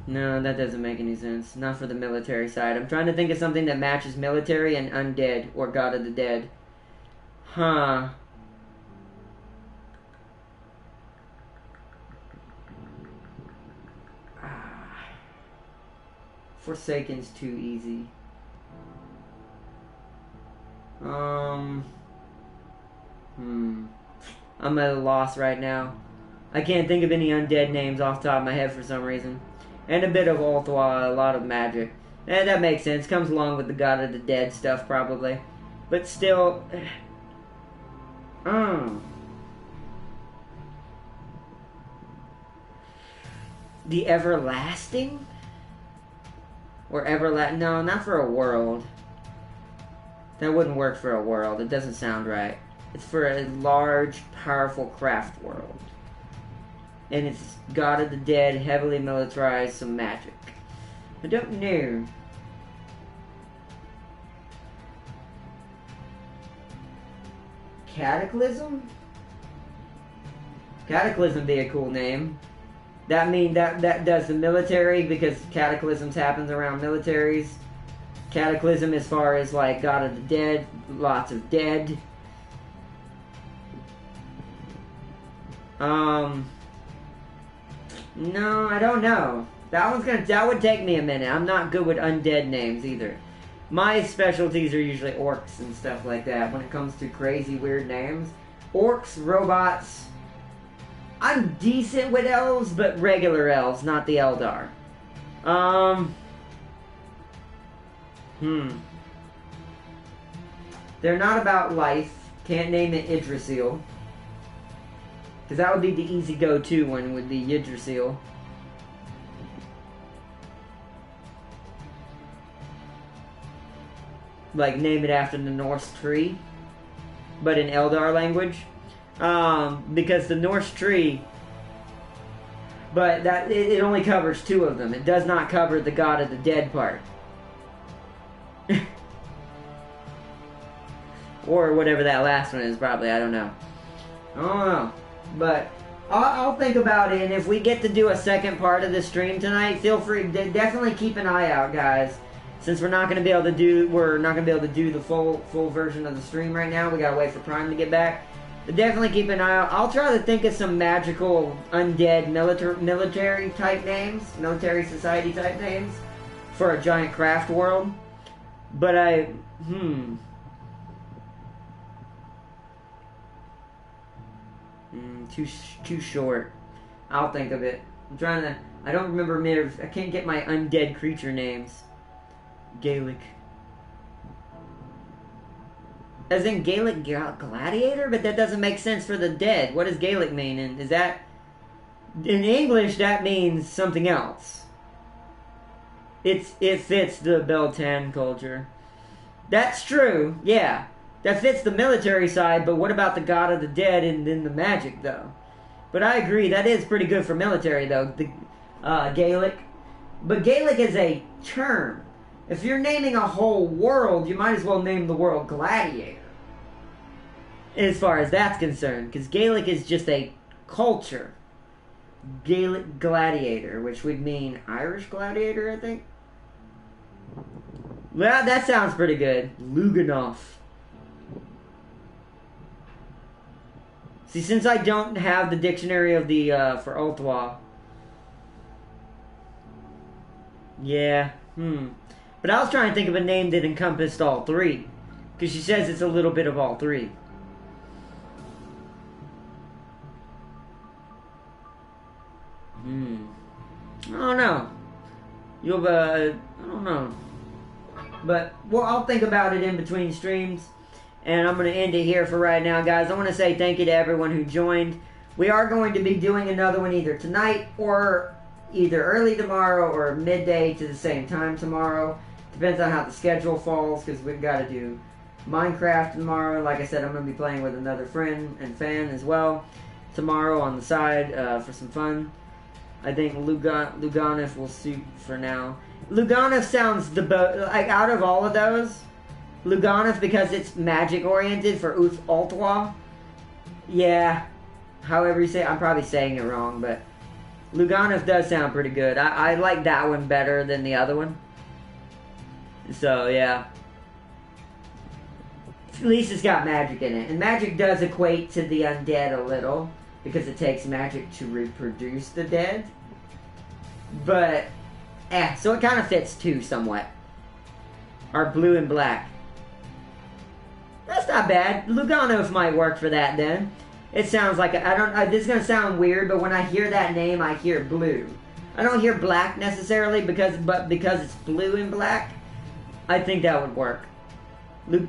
No, that doesn't make any sense. Not for the military side. I'm trying to think of something that matches military and undead, or god of the dead. Huh. Forsaken's too easy. I'm at a loss right now. I can't think of any undead names off the top of my head for some reason. And a bit of Ulthwa, a lot of magic. That makes sense. Comes along with the God of the Dead stuff, probably. But still... The Everlasting? Or no, not for a world. That wouldn't work for a world. It doesn't sound right. It's for a large, powerful craft world. And it's God of the Dead, heavily militarized, some magic. I don't know. Cataclysm? Cataclysm be a cool name. That does the military, because cataclysms happens around militaries. Cataclysm as far as like God of the Dead, lots of dead. No, I don't know. That would take me a minute. I'm not good with undead names either. My specialties are usually orcs and stuff like that when it comes to crazy weird names. Orcs, robots. I'm decent with elves, but regular elves, not the Eldar. They're not about life. Can't name it Yggdrasil. Because that would be the easy go-to one, would be Yggdrasil. Like, name it after the Norse tree. But in Eldar language. Because the Norse tree... But that it only covers two of them. It does not cover the God of the Dead part. Or whatever that last one is, probably. I don't know. But I'll think about it, and if we get to do a second part of the stream tonight, feel free. Definitely keep an eye out, guys. Since we're not going to be able to do the full version of the stream right now. We gotta wait for Prime to get back. But definitely keep an eye out. I'll try to think of some magical undead military type names, military society type names for a giant craft world. But too short. I'll think of it. I don't remember. I can't get my undead creature names. Gaelic. As in Gaelic gladiator? But that doesn't make sense for the dead. What does Gaelic mean? And is that... In English, that means something else. It fits the Beltan culture. That's true, yeah. That fits the military side, but what about the God of the Dead and then the magic, though? But I agree, that is pretty good for military, though, the Gaelic. But Gaelic is a term. If you're naming a whole world, you might as well name the world Gladiator. As far as that's concerned, because Gaelic is just a culture. Gaelic Gladiator, which would mean Irish Gladiator, I think. Well, that sounds pretty good. Luganov. See, since I don't have the dictionary of the, for Ultwa. Yeah, But I was trying to think of a name that encompassed all three. Because she says it's a little bit of all three. I don't know. I don't know. But, well, I'll think about it in between streams. And I'm going to end it here for right now, guys. I want to say thank you to everyone who joined. We are going to be doing another one either tonight or either early tomorrow or midday to the same time tomorrow. Depends on how the schedule falls, because we've got to do Minecraft tomorrow. Like I said, I'm going to be playing with another friend and fan as well tomorrow on the side for some fun. I think Luganif will suit for now. Luganif sounds like out of all of those, Luganif, because it's magic oriented for Ultwa. Yeah, however you say it, I'm probably saying it wrong, but Luganif does sound pretty good. I like that one better than the other one. So, yeah. At least it's got magic in it. And magic does equate to the undead a little, because it takes magic to reproduce the dead. But, so it kind of fits too, somewhat. Or blue and black. That's not bad. Luganov might work for that then. It sounds like, this is going to sound weird, but when I hear that name, I hear blue. I don't hear black necessarily, because it's blue and black, I think that would work.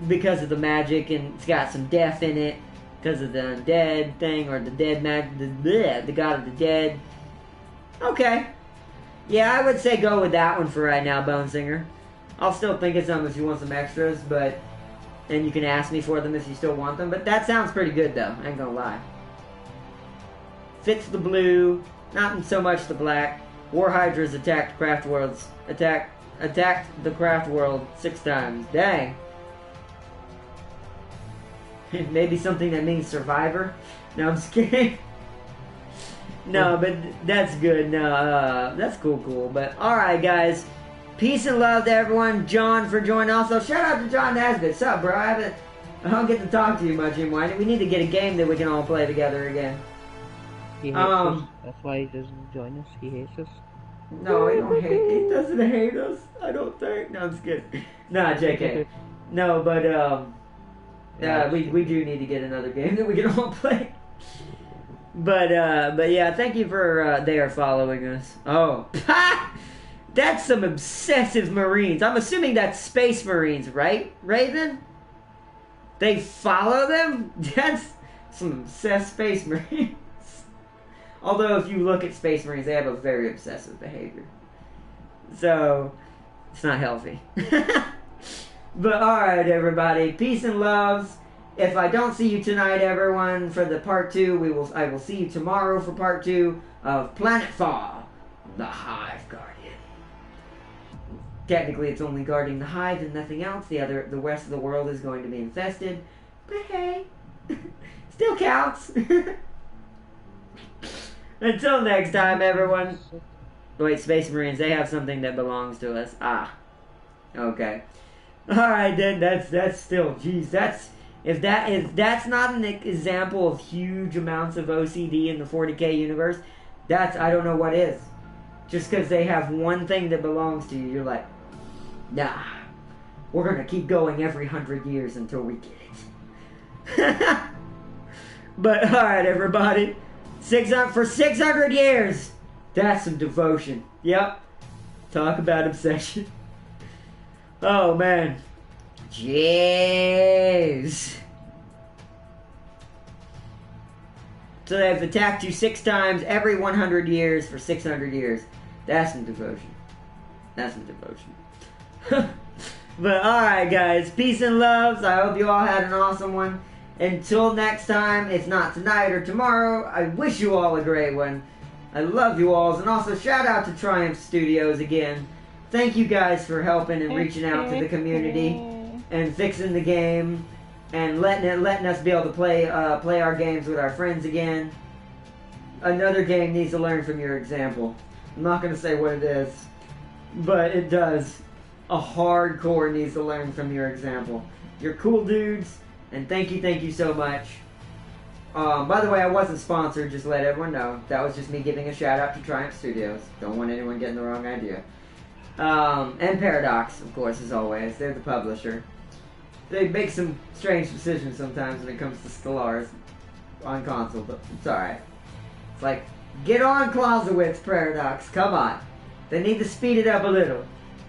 Because of the magic, and it's got some death in it, because of the undead thing, or the dead the god of the dead. Okay. Yeah, I would say go with that one for right now, Bone Singer. I'll still think of some if you want some extras, and you can ask me for them if you still want them. But that sounds pretty good, though. I ain't gonna lie. Fits the blue, not so much the black. War Hydras attacked Craft Worlds. Attacked the Craft World 6 times. Dang. Maybe something that means survivor? No, I'm just kidding. No, but that's good. No, that's cool. But, alright, guys. Peace and love to everyone. John for joining. Also, shout out to John Nasbitt. What's up, bro? I don't get to talk to you much anymore. We need to get a game that we can all play together again. He hates us. That's why he doesn't join us. He hates us. No, he doesn't hate us. I don't think. No, I'm just kidding. Nah, JK. No, but, we do need to get another game that we can all play. But yeah, thank you for, they are following us. Oh, that's some obsessive Marines. I'm assuming that's Space Marines, right, Raven? They follow them? That's some obsessed Space Marines. Although, if you look at Space Marines, they have a very obsessive behavior. So, it's not healthy. But, alright, everybody. Peace and loves. If I don't see you tonight, everyone, for the part 2, I will see you tomorrow for part 2 of Planetfall, the Hive Guardian. Technically, it's only guarding the Hive and nothing else. The rest of the world is going to be infested. But hey, still counts. Until next time, everyone. Wait, Space Marines, they have something that belongs to us. Ah. Okay. Alright then, that's still, geez, that's not an example of huge amounts of OCD in the 40k universe, I don't know what is. Just because they have one thing that belongs to you, you're like, nah, we're gonna keep going every 100 years until we get it. But alright, everybody. For 600 years! That's some devotion. Yep. Talk about obsession. Oh, man. Jeez. So they've attacked you 6 times every 100 years for 600 years. That's some devotion. That's some devotion. But alright, guys. Peace and loves. I hope you all had an awesome one. Until next time, if not tonight or tomorrow, I wish you all a great one. I love you all. And also, shout out to Triumph Studios again. Thank you guys for helping and reaching out to the community and fixing the game and letting us be able to play our games with our friends again. Another game needs to learn from your example. I'm not going to say what it is, but it does. A hardcore needs to learn from your example. You're cool dudes, and thank you so much. By the way, I wasn't sponsored, just to let everyone know. That was just me giving a shout out to Triumph Studios. Don't want anyone getting the wrong idea. And Paradox, of course, as always. They're the publisher. They make some strange decisions sometimes when it comes to Stellaris on console, but it's alright. It's like, get on Clausewitz, Paradox, come on. They need to speed it up a little.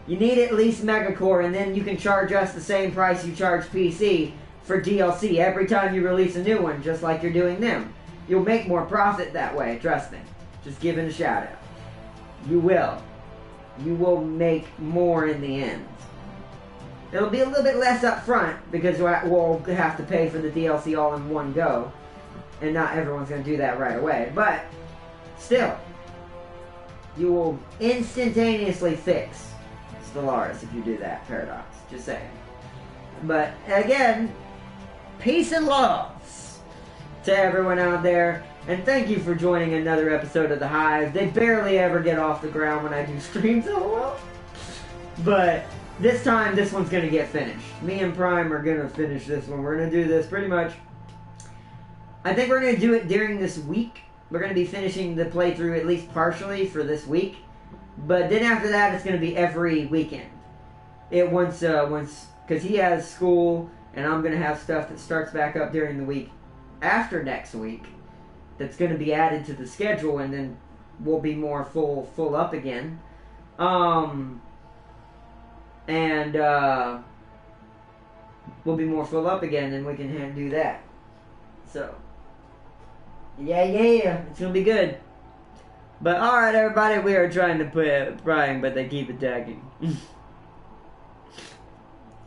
You need at least Megacore, and then you can charge us the same price you charge PC for DLC every time you release a new one, just like you're doing them. You'll make more profit that way, trust me. Just giving a shout out. You will. You will make more in the end. It'll be a little bit less up front, because we'll have to pay for the DLC all in one go. And not everyone's going to do that right away. But, still, you will instantaneously fix Stellaris if you do that, Paradox. Just saying. But, again, peace and love to everyone out there. And thank you for joining another episode of the Hive. They barely ever get off the ground when I do streams, LOL. But this time, this one's going to get finished. Me and Prime are going to finish this one. We're going to do this pretty much. I think we're going to do it during this week. We're going to be finishing the playthrough at least partially for this week. But then after that, it's going to be every weekend. Because he has school, and I'm going to have stuff that starts back up during the week after next week. That's going to be added to the schedule, and then we'll be more full up again. We'll be more full up again, and we can do that. So, yeah, it's going to be good. But alright, everybody, we are trying to put Brian, but they keep attacking.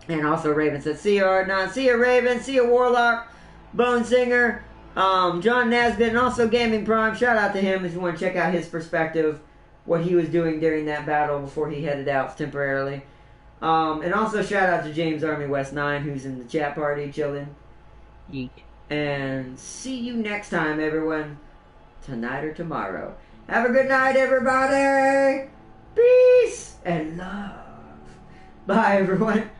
And also Raven said, see ya, Art9, see ya, Raven, see ya, Warlock, Bone Singer, John Nasbit, and also Gaming Prime. Shout out to him if you want to check out his perspective, what he was doing during that battle before he headed out temporarily. And also shout out to James Army West 9, who's in the chat party chilling. Yeet. And see you next time, everyone. Tonight or tomorrow. Have a good night, everybody. Peace and love. Bye, everyone.